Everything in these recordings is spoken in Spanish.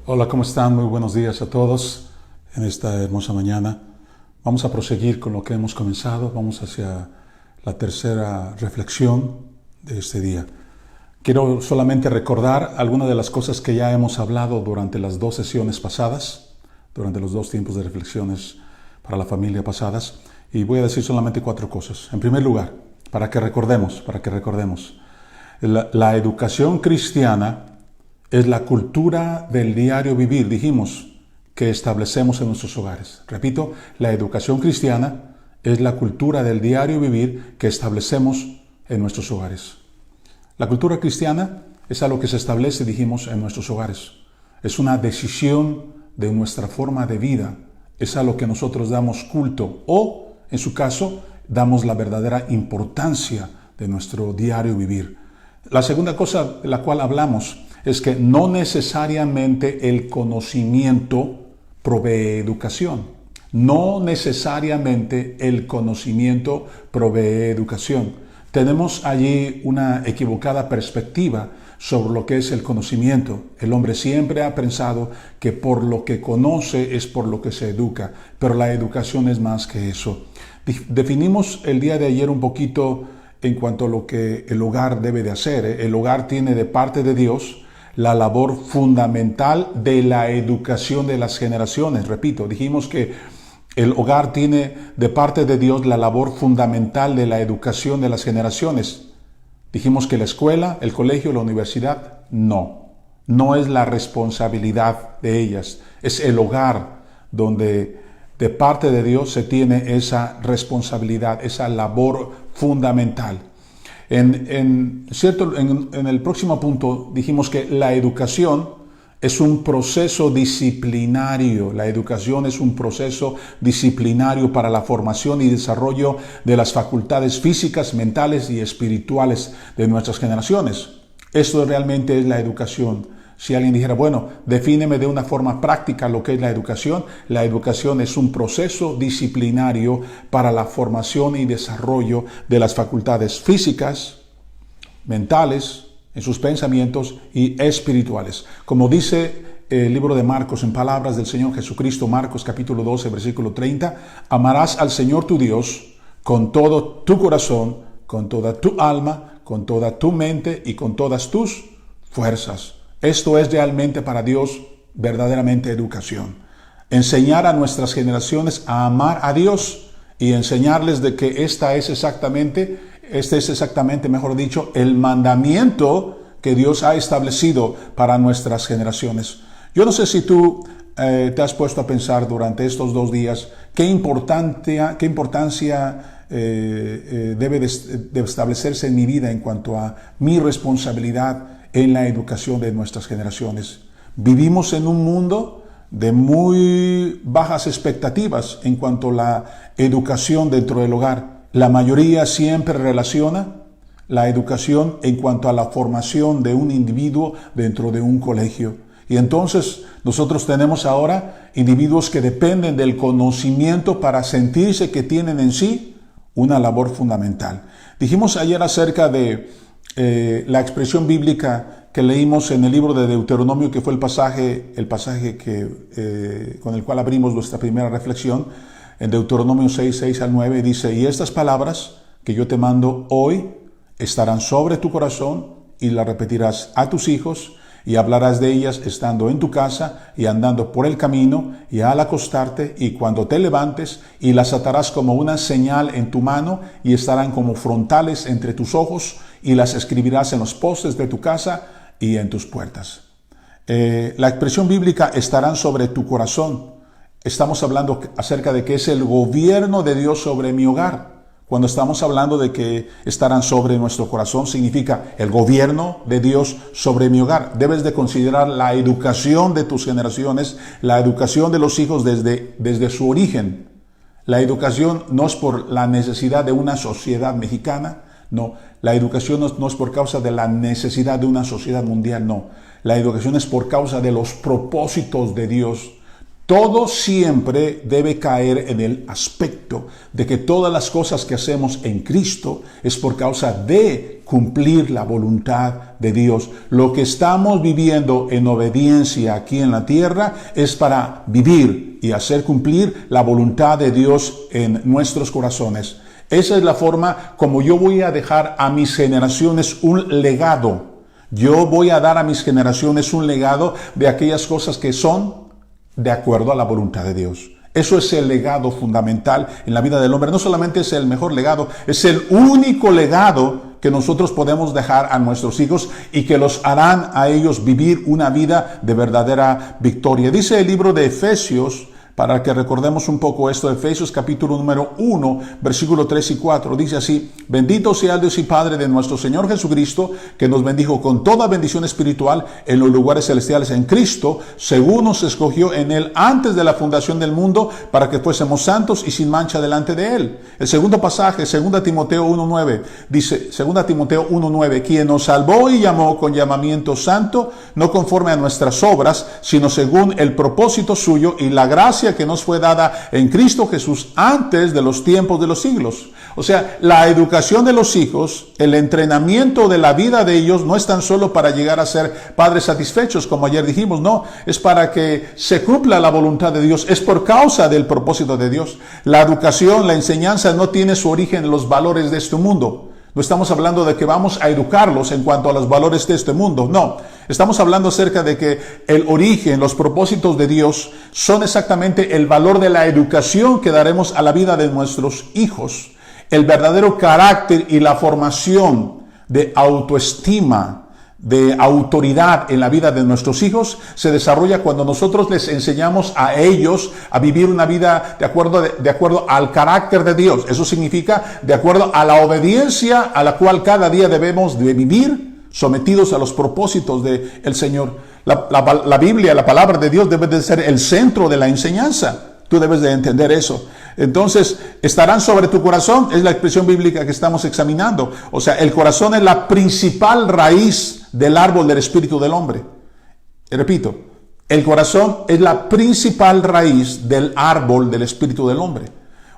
Hola, ¿cómo están? Muy buenos días a todos en esta hermosa mañana. Vamos a proseguir con lo que hemos comenzado. Vamos hacia la tercera reflexión de este día. Quiero solamente recordar algunas de las cosas que ya hemos hablado durante las dos sesiones pasadas, durante los dos tiempos de reflexiones para la familia pasadas, y voy a decir solamente 4 cosas. En primer lugar, para que recordemos, la educación cristiana es la cultura del diario vivir, dijimos, que establecemos en nuestros hogares. Repito, la educación cristiana es la cultura del diario vivir que establecemos en nuestros hogares. La cultura cristiana es algo que se establece, dijimos, en nuestros hogares. Es una decisión de nuestra forma de vida. Es a lo que nosotros damos culto o, en su caso, damos la verdadera importancia de nuestro diario vivir. La segunda cosa de la cual hablamos es que no necesariamente el conocimiento provee educación. No necesariamente el conocimiento provee educación. Tenemos allí una equivocada perspectiva sobre lo que es el conocimiento. El hombre siempre ha pensado que por lo que conoce es por lo que se educa, pero la educación es más que eso. Definimos el día de ayer un poquito en cuanto a lo que el hogar debe de hacer. El hogar tiene de parte de Dios la labor fundamental de la educación de las generaciones. Repito, dijimos que el hogar tiene de parte de Dios la labor fundamental de la educación de las generaciones. Dijimos que la escuela, el colegio, la universidad, no es la responsabilidad de ellas. Es el hogar donde de parte de Dios se tiene esa responsabilidad, esa labor fundamental. En el próximo punto dijimos que la educación es un proceso disciplinario. La educación es un proceso disciplinario para la formación y desarrollo de las facultades físicas, mentales y espirituales de nuestras generaciones. Esto realmente es la educación. Si alguien dijera, bueno, defíneme de una forma práctica lo que es la educación es un proceso disciplinario para la formación y desarrollo de las facultades físicas, mentales, en sus pensamientos y espirituales. Como dice el libro de Marcos en palabras del Señor Jesucristo, Marcos capítulo 12, versículo 30, amarás al Señor tu Dios con todo tu corazón, con toda tu alma, con toda tu mente y con todas tus fuerzas. Esto es realmente para Dios verdaderamente educación. Enseñar a nuestras generaciones a amar a Dios y enseñarles de que este es exactamente, mejor dicho, el mandamiento que Dios ha establecido para nuestras generaciones. Yo no sé si tú te has puesto a pensar durante estos 2 días qué importancia debe de establecerse en mi vida en cuanto a mi responsabilidad en la educación de nuestras generaciones. Vivimos en un mundo de muy bajas expectativas en cuanto a la educación dentro del hogar. La mayoría siempre relaciona la educación en cuanto a la formación de un individuo dentro de un colegio. Y entonces nosotros tenemos ahora individuos que dependen del conocimiento para sentirse que tienen en sí una labor fundamental. Dijimos ayer acerca de la expresión bíblica que leímos en el libro de Deuteronomio, que fue el pasaje con el cual abrimos nuestra primera reflexión, en Deuteronomio 6, 6 al 9, dice, y estas palabras que yo te mando hoy estarán sobre tu corazón y las repetirás a tus hijos y hablarás de ellas estando en tu casa y andando por el camino y al acostarte y cuando te levantes, y las atarás como una señal en tu mano y estarán como frontales entre tus ojos y las escribirás en los postes de tu casa y en tus puertas. La expresión bíblica estarán sobre tu corazón. Estamos hablando acerca de que es el gobierno de Dios sobre mi hogar. Cuando estamos hablando de que estarán sobre nuestro corazón, significa el gobierno de Dios sobre mi hogar. Debes de considerar la educación de tus generaciones, la educación de los hijos desde su origen. La educación no es por la necesidad de una sociedad mexicana, no. La educación no es por causa de la necesidad de una sociedad mundial, no. La educación es por causa de los propósitos de Dios. Todo siempre debe caer en el aspecto de que todas las cosas que hacemos en Cristo es por causa de cumplir la voluntad de Dios. Lo que estamos viviendo en obediencia aquí en la tierra es para vivir y hacer cumplir la voluntad de Dios en nuestros corazones. Esa es la forma como yo voy a dejar a mis generaciones un legado. Yo voy a dar a mis generaciones un legado de aquellas cosas que son de acuerdo a la voluntad de Dios. Eso es el legado fundamental en la vida del hombre. No solamente es el mejor legado, es el único legado que nosotros podemos dejar a nuestros hijos y que los harán a ellos vivir una vida de verdadera victoria. Dice el libro de Efesios, para que recordemos un poco esto, Efesios capítulo número 1, versículo 3 y 4, dice así: bendito sea el Dios y Padre de nuestro Señor Jesucristo, que nos bendijo con toda bendición espiritual en los lugares celestiales en Cristo, según nos escogió en Él antes de la fundación del mundo, para que fuésemos santos y sin mancha delante de Él. El segundo pasaje, 2 Timoteo 1:9, dice, 2 Timoteo 1:9, quien nos salvó y llamó con llamamiento santo, no conforme a nuestras obras, sino según el propósito suyo y la gracia que nos fue dada en Cristo Jesús antes de los tiempos de los siglos. O sea, la educación de los hijos, el entrenamiento de la vida de ellos no es tan solo para llegar a ser padres satisfechos, como ayer dijimos, no, es para que se cumpla la voluntad de Dios, es por causa del propósito de Dios. La educación, la enseñanza no tiene su origen en los valores de este mundo. No estamos hablando de que vamos a educarlos en cuanto a los valores de este mundo, no. Estamos hablando acerca de que el origen, los propósitos de Dios son exactamente el valor de la educación que daremos a la vida de nuestros hijos. El verdadero carácter y la formación de autoestima, de autoridad en la vida de nuestros hijos se desarrolla cuando nosotros les enseñamos a ellos a vivir una vida de acuerdo al carácter de Dios. Eso significa de acuerdo a la obediencia a la cual cada día debemos de vivir, sometidos a los propósitos del Señor. La Biblia, la palabra de Dios debe de ser el centro de la enseñanza. Tú debes de entender eso. Entonces, estarán sobre tu corazón, es la expresión bíblica que estamos examinando. O sea, el corazón es la principal raíz del árbol del espíritu del hombre. Y repito, el corazón es la principal raíz del árbol del espíritu del hombre.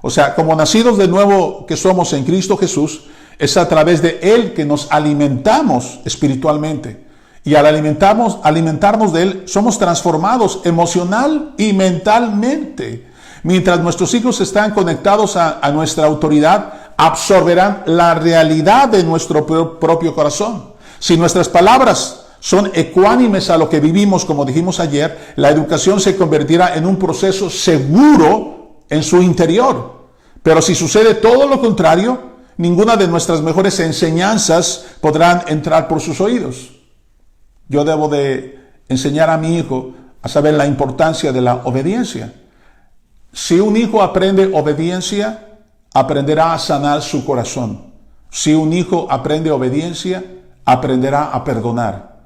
O sea, como nacidos de nuevo que somos en Cristo Jesús, es a través de Él que nos alimentamos espiritualmente. Y al alimentarnos de Él, somos transformados emocional y mentalmente. Mientras nuestros hijos están conectados a nuestra autoridad, absorberán la realidad de nuestro propio corazón. Si nuestras palabras son ecuánimes a lo que vivimos, como dijimos ayer, la educación se convertirá en un proceso seguro en su interior. Pero si sucede todo lo contrario, ninguna de nuestras mejores enseñanzas podrán entrar por sus oídos. Yo debo de enseñar a mi hijo a saber la importancia de la obediencia. Si un hijo aprende obediencia, aprenderá a sanar su corazón. Si un hijo aprende obediencia, aprenderá a perdonar.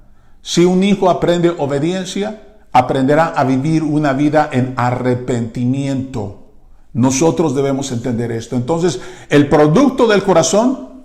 Si un hijo aprende obediencia, aprenderá a vivir una vida en arrepentimiento. Nosotros debemos entender esto. Entonces, el producto del corazón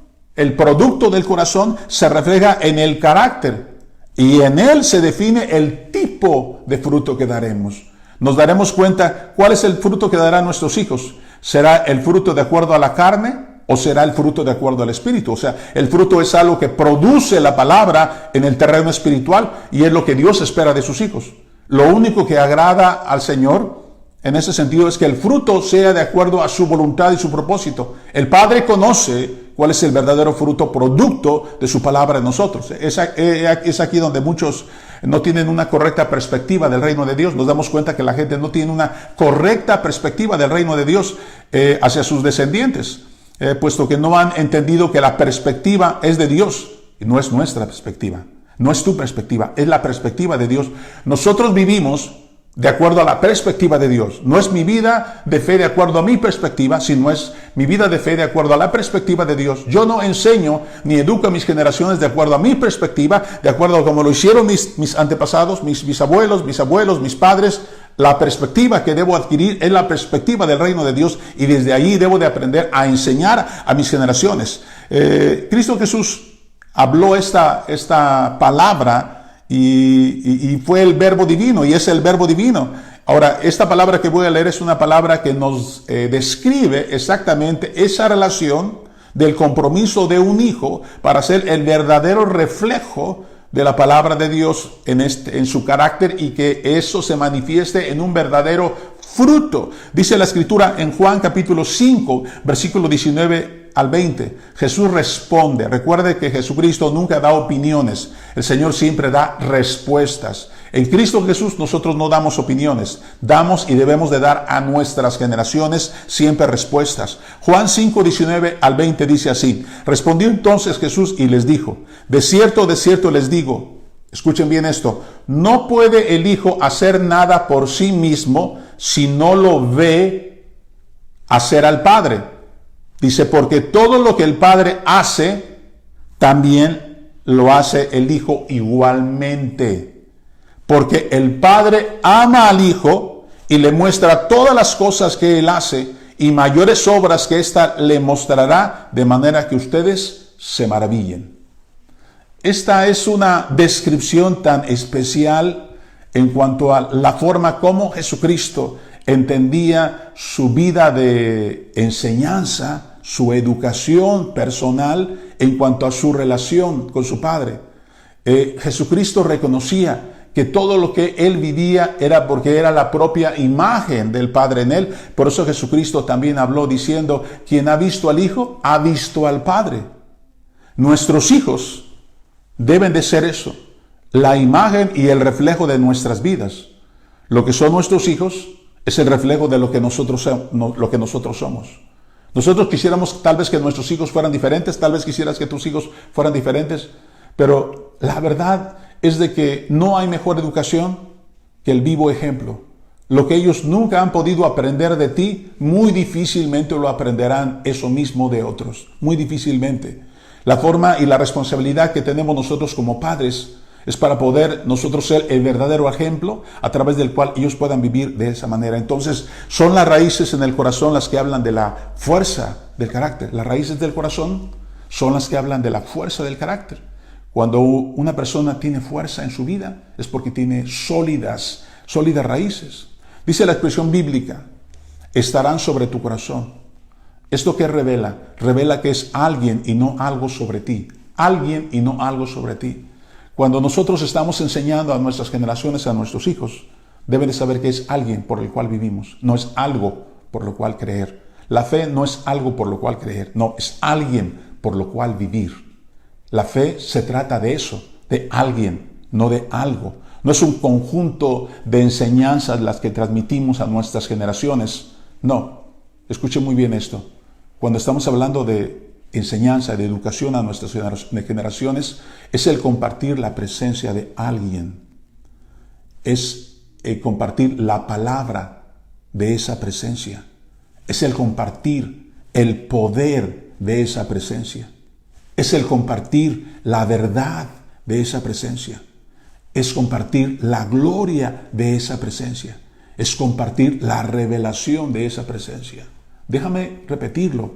se refleja en el carácter. Y en él se define el tipo de fruto que daremos. Nos daremos cuenta cuál es el fruto que darán nuestros hijos. ¿Será el fruto de acuerdo a la carne o será el fruto de acuerdo al espíritu? O sea, el fruto es algo que produce la palabra en el terreno espiritual y es lo que Dios espera de sus hijos. Lo único que agrada al Señor en ese sentido es que el fruto sea de acuerdo a su voluntad y su propósito. El Padre conoce cuál es el verdadero fruto producto de su palabra en nosotros. Es aquí donde muchos no tienen una correcta perspectiva del reino de Dios. Nos damos cuenta que la gente no tiene una correcta perspectiva del reino de Dios hacia sus descendientes, puesto que no han entendido que la perspectiva es de Dios y no es nuestra perspectiva. No es tu perspectiva, es la perspectiva de Dios. Nosotros vivimos de acuerdo a la perspectiva de Dios. No es mi vida de fe de acuerdo a mi perspectiva, sino es mi vida de fe de acuerdo a la perspectiva de Dios. Yo no enseño ni educo a mis generaciones de acuerdo a mi perspectiva, de acuerdo a como lo hicieron mis antepasados, mis bisabuelos, mis padres. La perspectiva que debo adquirir es la perspectiva del reino de Dios y desde ahí debo de aprender a enseñar a mis generaciones. Cristo Jesús habló esta palabra y fue el verbo divino y es el verbo divino. Ahora, esta palabra que voy a leer es una palabra que nos describe exactamente esa relación del compromiso de un hijo para ser el verdadero reflejo de la palabra de Dios en su carácter, y que eso se manifieste en un verdadero fruto. Dice la Escritura en Juan capítulo 5, versículo 19 al 20. Jesús responde. Recuerde que Jesucristo nunca da opiniones. El Señor siempre da respuestas. En Cristo Jesús nosotros no damos opiniones. Damos y debemos de dar a nuestras generaciones siempre respuestas. Juan 5, 19 al 20 dice así: respondió entonces Jesús y les dijo: de cierto les digo, escuchen bien esto, no puede el Hijo hacer nada por sí mismo si no lo ve hacer al Padre. Dice, porque todo lo que el Padre hace, también lo hace el Hijo igualmente. Porque el Padre ama al Hijo y le muestra todas las cosas que Él hace, y mayores obras que ésta le mostrará, de manera que ustedes se maravillen. Esta es una descripción tan especial en cuanto a la forma como Jesucristo entendía su vida de enseñanza, su educación personal en cuanto a su relación con su Padre. Jesucristo reconocía que todo lo que Él vivía era porque era la propia imagen del Padre en Él. Por eso Jesucristo también habló diciendo: quien ha visto al Hijo, ha visto al Padre. Nuestros hijos deben de ser eso, la imagen y el reflejo de nuestras vidas. Lo que son nuestros hijos es el reflejo de lo que nosotros somos. Nosotros quisiéramos tal vez que nuestros hijos fueran diferentes, tal vez quisieras que tus hijos fueran diferentes, pero la verdad es de que no hay mejor educación que el vivo ejemplo. Lo que ellos nunca han podido aprender de ti, muy difícilmente lo aprenderán eso mismo de otros, muy difícilmente. La forma y la responsabilidad que tenemos nosotros como padres es para poder nosotros ser el verdadero ejemplo a través del cual ellos puedan vivir de esa manera. Entonces, son las raíces en el corazón las que hablan de la fuerza del carácter. Las raíces del corazón son las que hablan de la fuerza del carácter. Cuando una persona tiene fuerza en su vida, es porque tiene sólidas raíces. Dice la expresión bíblica: estarán sobre tu corazón. ¿Esto qué revela? Revela que es alguien y no algo sobre ti. Alguien y no algo sobre ti. Cuando nosotros estamos enseñando a nuestras generaciones, a nuestros hijos, deben de saber que es alguien por el cual vivimos, no es algo por lo cual creer. La fe no es algo por lo cual creer, no, es alguien por lo cual vivir. La fe se trata de eso, de alguien, no de algo. No es un conjunto de enseñanzas las que transmitimos a nuestras generaciones. No, escuchen muy bien esto. Cuando estamos hablando de enseñanza, de educación a nuestras generaciones, es el compartir la presencia de alguien. Es el compartir la palabra de esa presencia. Es el compartir el poder de esa presencia. Es el compartir la verdad de esa presencia. Es compartir la gloria de esa presencia. Es compartir la revelación de esa presencia. Déjame repetirlo,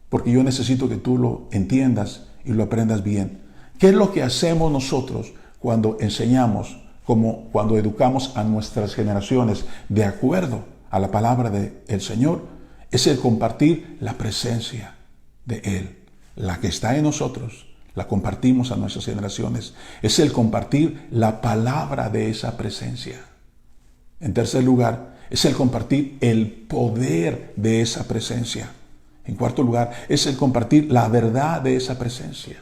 porque yo necesito que tú lo entiendas y lo aprendas bien. ¿Qué es lo que hacemos nosotros cuando enseñamos, cuando educamos a nuestras generaciones de acuerdo a la palabra del Señor? Es el compartir la presencia de Él. La que está en nosotros, la compartimos a nuestras generaciones. Es el compartir la palabra de esa presencia. En tercer lugar, es el compartir el poder de esa presencia. En cuarto lugar, es el compartir la verdad de esa presencia.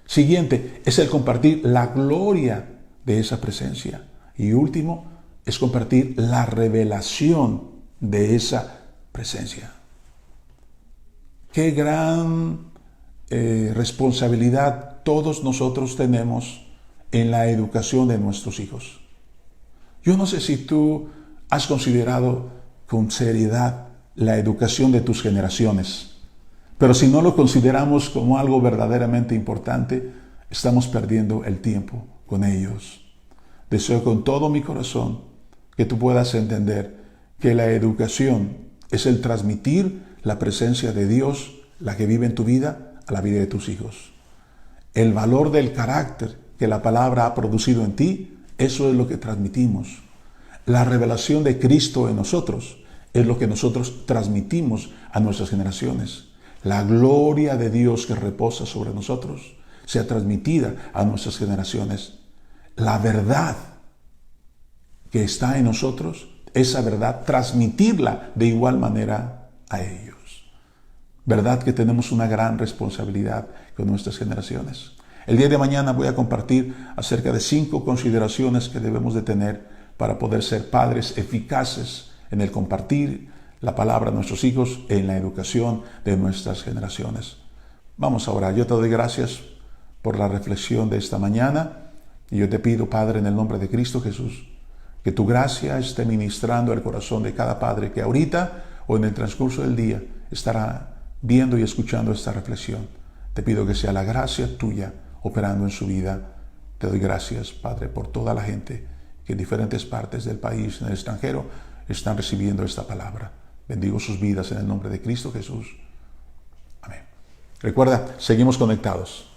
Siguiente, es el compartir la gloria de esa presencia. Y último, es compartir la revelación de esa presencia. Qué gran responsabilidad todos nosotros tenemos en la educación de nuestros hijos. Yo no sé si tú has considerado con seriedad la educación de tus generaciones, pero si no lo consideramos como algo verdaderamente importante, estamos perdiendo el tiempo con ellos. Deseo con todo mi corazón que tú puedas entender que la educación es el transmitir la presencia de Dios, la que vive en tu vida, a la vida de tus hijos. El valor del carácter que la palabra ha producido en ti, eso es lo que transmitimos. La revelación de Cristo en nosotros es lo que nosotros transmitimos a nuestras generaciones. la gloria de Dios que reposa sobre nosotros sea transmitida a nuestras generaciones. La verdad que está en nosotros, esa verdad, transmitirla de igual manera a ellos. ¿Verdad que tenemos una gran responsabilidad con nuestras generaciones? El día de mañana voy a compartir acerca de 5 consideraciones que debemos de tener para poder ser padres eficaces en el compartir la palabra a nuestros hijos, en la educación de nuestras generaciones. Vamos a orar. Yo te doy gracias por la reflexión de esta mañana y yo te pido, Padre, en el nombre de Cristo Jesús, que tu gracia esté ministrando el corazón de cada padre que ahorita o en el transcurso del día estará viendo y escuchando esta reflexión. Te pido que sea la gracia tuya operando en su vida. Te doy gracias, Padre, por toda la gente que en diferentes partes del país, en el extranjero, están recibiendo esta palabra. Bendigo sus vidas en el nombre de Cristo Jesús. Amén. Recuerda, seguimos conectados.